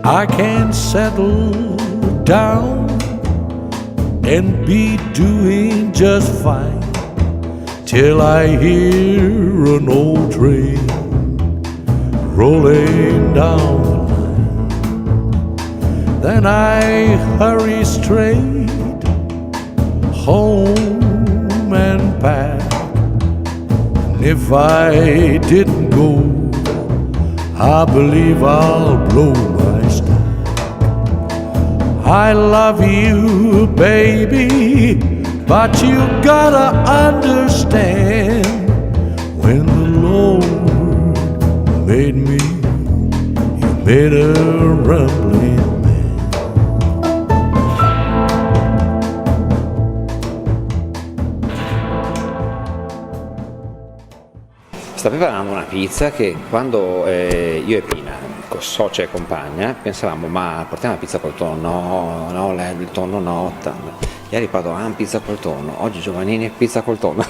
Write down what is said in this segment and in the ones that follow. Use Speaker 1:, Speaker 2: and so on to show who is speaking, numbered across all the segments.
Speaker 1: I can settle down and be doing just fine till I hear an old train rolling down the line. Then I hurry straight home and back. And if I didn't go, I believe I'll blow my stack. I love you, baby, but you gotta understand, when the Lord made me, He made a rumbling man.
Speaker 2: Sta preparando una pizza che quando io e Pina, socia e compagna, pensavamo, ma portiamo la pizza col tonno? No, il tonno no. Ieri parlavamo pizza col tonno, oggi Giovannini pizza col tonno.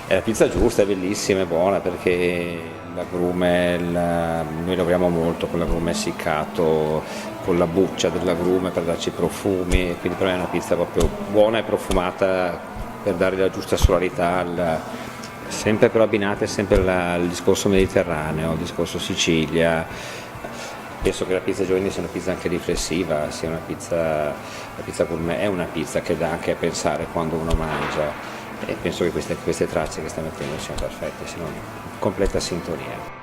Speaker 2: È la pizza giusta, è bellissima, è buona, perché l'agrume, noi lavoriamo molto con l'agrume essiccato, con la buccia dell'agrume per darci i profumi, quindi per me è una pizza proprio buona e profumata per dare la giusta solarità sempre però abbinate sempre al discorso mediterraneo, al discorso Sicilia. Penso che la pizza Giovannini sia una pizza anche riflessiva, sia una pizza, la pizza gourmet è una pizza che dà anche a pensare quando uno mangia, e penso che queste tracce che sta mettendo siano perfette, siano in completa sintonia.